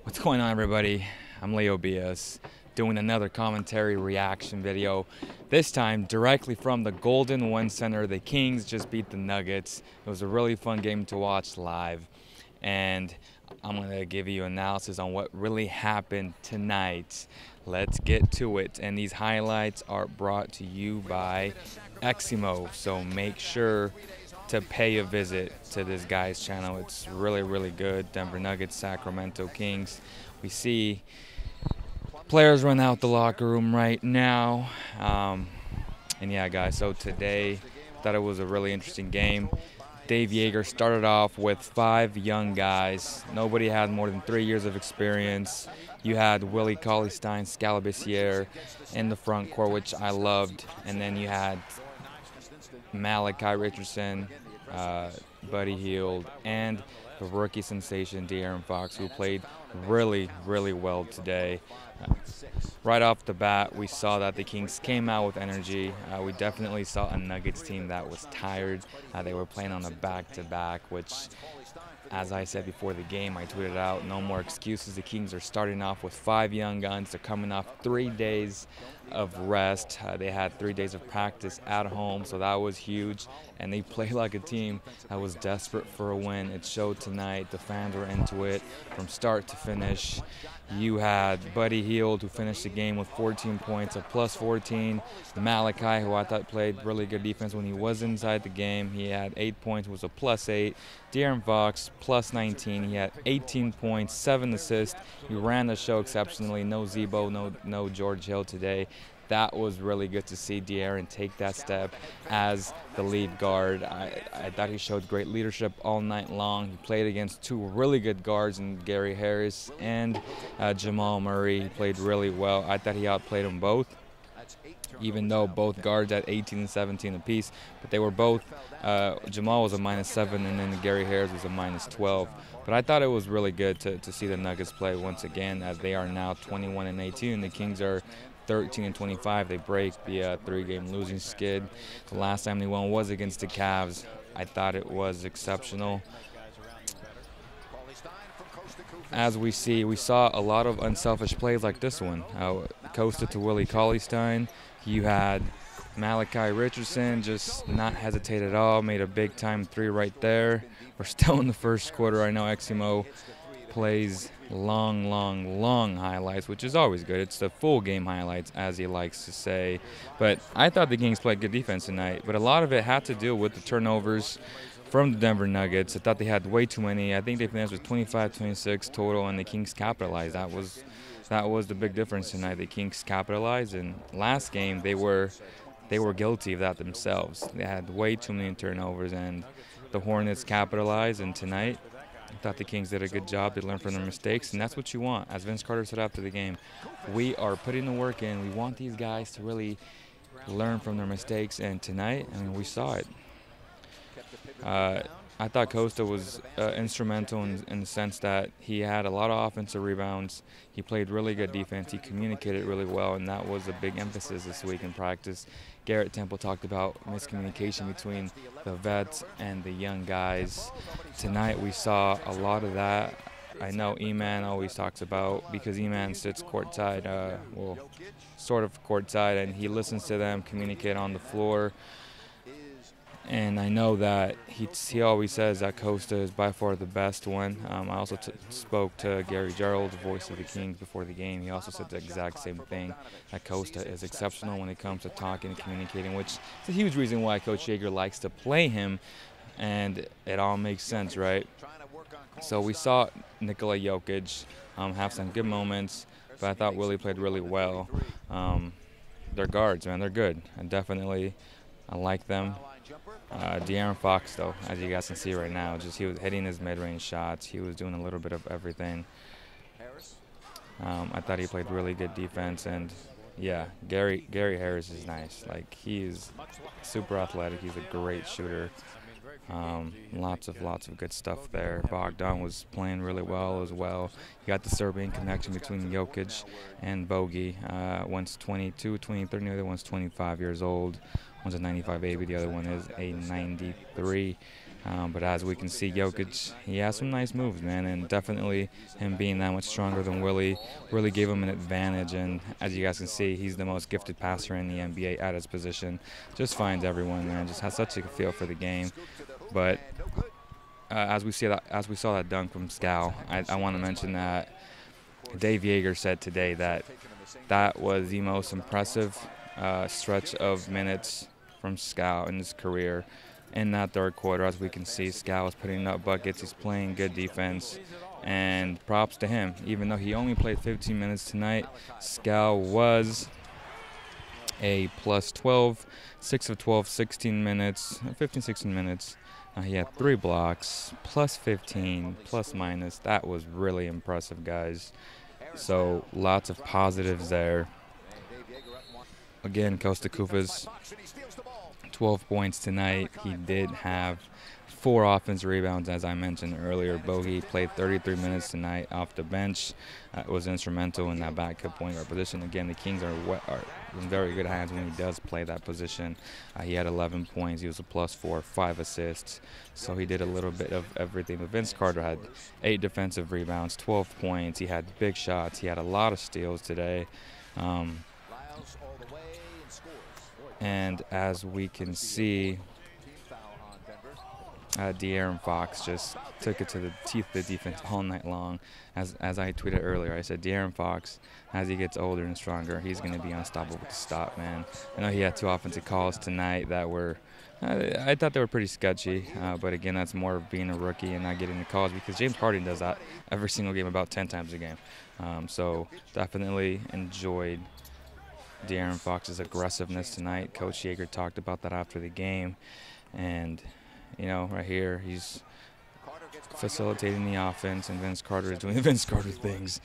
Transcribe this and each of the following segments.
What's going on, everybody? I'm Leo Bias doing another commentary reaction video. This time directly from the Golden One Center. The Kings just beat the Nuggets. It was a really fun game to watch live, and I'm going to give you analysis on what really happened tonight. Let's get to it. And these highlights are brought to you by Eximo, so make sure to pay a visit to this guy's channel. It's really good. Denver Nuggets, Sacramento Kings. We see players run out the locker room right now. And yeah, guys, so today thought it was a really interesting game. Dave Yeager started off with 5 young guys. Nobody had more than 3 years of experience. You had Willie Cauley-Stein, Scalabissiere in the front court, which I loved. And then you had Malachi Richardson, Buddy Hield, and the rookie sensation De'Aaron Fox, who played really well today. Right off the bat, we saw that the Kings came out with energy. We definitely saw a Nuggets team that was tired. They were playing on a back-to-back, which, as I said before the game, I tweeted out, no more excuses. The Kings are starting off with 5 young guns. They're coming off 3 days of rest. They had 3 days of practice at home, so that was huge. And they played like a team that was desperate for a win. It showed tonight. The fans were into it from start to finish. You had Buddy Hield, who finished the game with 14 points, a plus 14. Malachi, who I thought played really good defense when he was inside the game. He had 8 points, was a plus 8. De'Aaron Fox, plus 19. He had 18 points, 7 assists. He ran the show exceptionally. No Zebo, no George Hill today. That was really good to see De'Aaron take that step as the lead guard. I thought he showed great leadership all night long. He played against 2 really good guards in Gary Harris and Jamal Murray. He played really well. I thought he outplayed them both, even though both guards at 18 and 17 apiece. But they were both, Jamal was a -7, and then Gary Harris was a -12. But I thought it was really good to see the Nuggets play once again, as they are now 21 and 18. The Kings are 13 and 25. They break the 3-game losing skid. The last time they won was against the Cavs. I thought it was exceptional. As we saw a lot of unselfish plays like this one. Coasted to Willie Cauley-Stein. You had Malachi Richardson just not hesitate at all. Made a big-time 3 right there. We're still in the first quarter. I know Eximo plays long highlights, which is always good. It's the full game highlights, as he likes to say. But I thought the Kings played good defense tonight, but a lot of it had to do with the turnovers from the Denver Nuggets. I thought they had way too many. I think they finished with 25-26 total, and the Kings capitalized. That was the big difference tonight. The Kings capitalized, and last game they were guilty of that themselves. They had way too many turnovers, and the Hornets capitalized. And tonight, I thought the Kings did a good job. They learned from their mistakes, and that's what you want. As Vince Carter said after the game, we are putting the work in. We want these guys to really learn from their mistakes, and tonight, I mean, we saw it. I thought Costa was instrumental in the sense that he had a lot of offensive rebounds. He played really good defense. He communicated really well, and that was a big emphasis this week in practice. Garrett Temple talked about miscommunication between the vets and the young guys. Tonight we saw a lot of that. I know E-Man always talks about, because E-Man sits courtside, well, sort of courtside, and he listens to them communicate on the floor. And I know that he always says that Costa is by far the best one. I also spoke to Gary Gerald, the voice of the Kings, before the game. He also said the exact same thing, that Costa is exceptional when it comes to talking and communicating, which is a huge reason why Coach Yeager likes to play him, and it all makes sense, right? So we saw Nikola Jokic have some good moments, but I thought Willie played really well. They're guards, man. They're good. And definitely I like them. De'Aaron Fox, though, as you guys can see right now, he was hitting his mid-range shots. He was doing a little bit of everything. I thought he played really good defense, and yeah, Gary Harris is nice. Like, he is super athletic. He's a great shooter. Lots of good stuff there. Bogdan was playing really well as well. You got the Serbian connection between Jokic and Bogey. One's 22, 23, and the other one's 25 years old. One's a 95 baby, the other one is a 93. But as we can see, Jokic, he has some nice moves, man, and definitely him being that much stronger than Willie really gave him an advantage. And as you guys can see, he's the most gifted passer in the NBA at his position. Just finds everyone, man. Just has such a feel for the game. But as we saw that dunk from Scal, I want to mention that Dave Yeager said today that that was the most impressive stretch of minutes from Scal in his career. In that third quarter, as we can see, Scal is putting up buckets. He's playing good defense, and props to him. Even though he only played 15 minutes tonight, Scal was a plus 12, 6 of 12, 16 minutes, 15, 16 minutes. He had 3 blocks, plus 15, plus minus. That was really impressive, guys. So lots of positives there. Again, Kosta Koufos, 12 points tonight. He did have 4 offensive rebounds, as I mentioned earlier. Bogey played 33 minutes tonight off the bench. Was instrumental in that backup point guard position. Again, the Kings are in very good hands when he does play that position. He had 11 points. He was a +4, 5 assists. So he did a little bit of everything. But Vince Carter had 8 defensive rebounds, 12 points. He had big shots. He had a lot of steals today. And as we can see, De'Aaron Fox just took it to the teeth of the defense all night long. As I tweeted earlier, I said De'Aaron Fox, as he gets older and stronger, he's going to be unstoppable to stop, man. I know he had 2 offensive calls tonight that were, I thought they were pretty sketchy. But again, that's more of being a rookie and not getting the calls, because James Harden does that every single game, about 10 times a game. So definitely enjoyed De'Aaron Fox's aggressiveness tonight. Coach Yeager talked about that after the game. And, you know, right here, he's facilitating the offense, and Vince Carter is doing the Vince Carter things.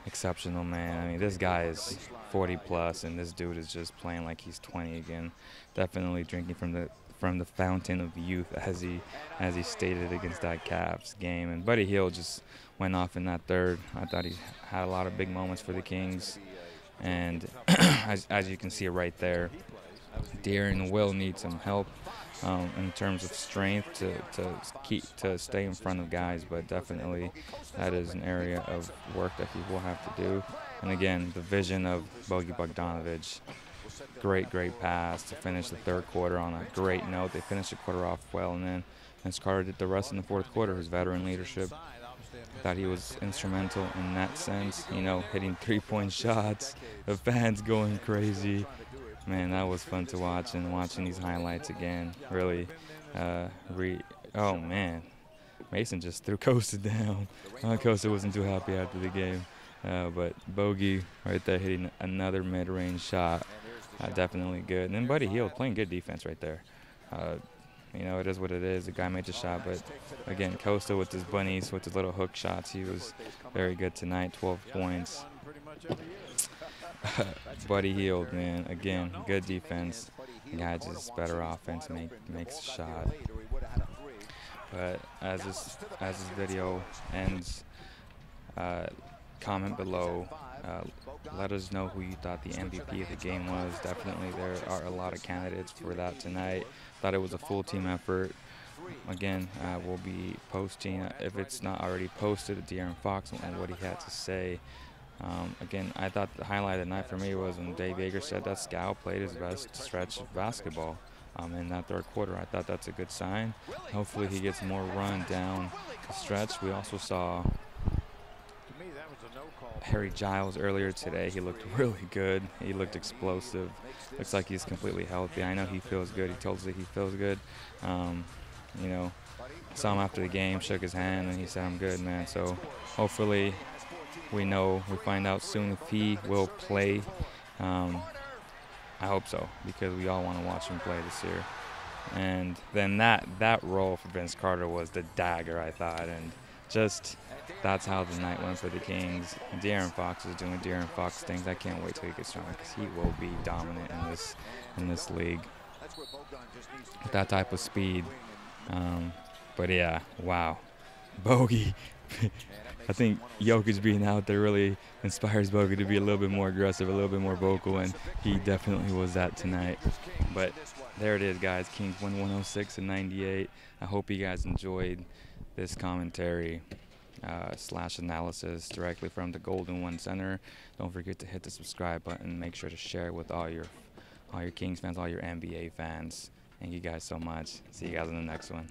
Exceptional, man. I mean, this guy is 40+, and this dude is just playing like he's 20 again. Definitely drinking from the fountain of youth, as he stated against that Cavs game. And Buddy Hield just went off in that third. I thought he had a lot of big moments for the Kings. And as you can see right there, De'Aaron will need some help in terms of strength to stay in front of guys, but definitely that is an area of work that he will have to do. And again, the vision of Bogey Bogdanovic, great pass to finish the third quarter on a great note. They finished the quarter off well, and then Vince Carter did the rest in the fourth quarter. His veteran leadership, thought he was instrumental in that sense, you know, hitting 3-point shots, the fans going crazy. Man, that was fun to watch, and watching these highlights again, really, oh man, Mason just threw Kosta down. Kosta wasn't too happy after the game, but Bogey right there hitting another mid-range shot, definitely good. And then Buddy Hield playing good defense right there. You know, it is what it is. The guy made the shot, but again, Kosta with his bunnies, with his little hook shots, he was very good tonight. 12 points. Buddy Hield, man, again, good defense. The guy just better offense, makes a shot. But as this video ends, comment below. Let us know who you thought the MVP of the game was. Definitely there are a lot of candidates for that tonight. Thought it was a full team effort. Again, we'll be posting, if it's not already posted, De'Aaron Fox and what he had to say. Again, I thought the highlight of the night for me was when Dave Yeager said that Scal played his best stretch of basketball in that third quarter. I thought that's a good sign. Hopefully he gets more run down the stretch. We also saw Harry Giles earlier today. He looked really good. He looked explosive. Looks like he's completely healthy. I know he feels good. He tells us that he feels good. You know, saw him after the game, shook his hand, and he said, "I'm good, man." So hopefully we find out soon if he will play. I hope so, because we all want to watch him play this year. And then that role for Vince Carter was the dagger, I thought, and just that's how the night went for the Kings. De'Aaron Fox is doing De'Aaron Fox things. I can't wait till he gets stronger, because he will be dominant in this league with that type of speed. But yeah, wow, Bogey I think Jokic being out there really inspires Bogut to be a little bit more aggressive, a little bit more vocal, and he definitely was that tonight. But there it is, guys. Kings win 106-98. I hope you guys enjoyed this commentary / analysis directly from the Golden One Center. Don't forget to hit the subscribe button. Make sure to share it with all your Kings fans, all your NBA fans. Thank you guys so much. See you guys in the next one.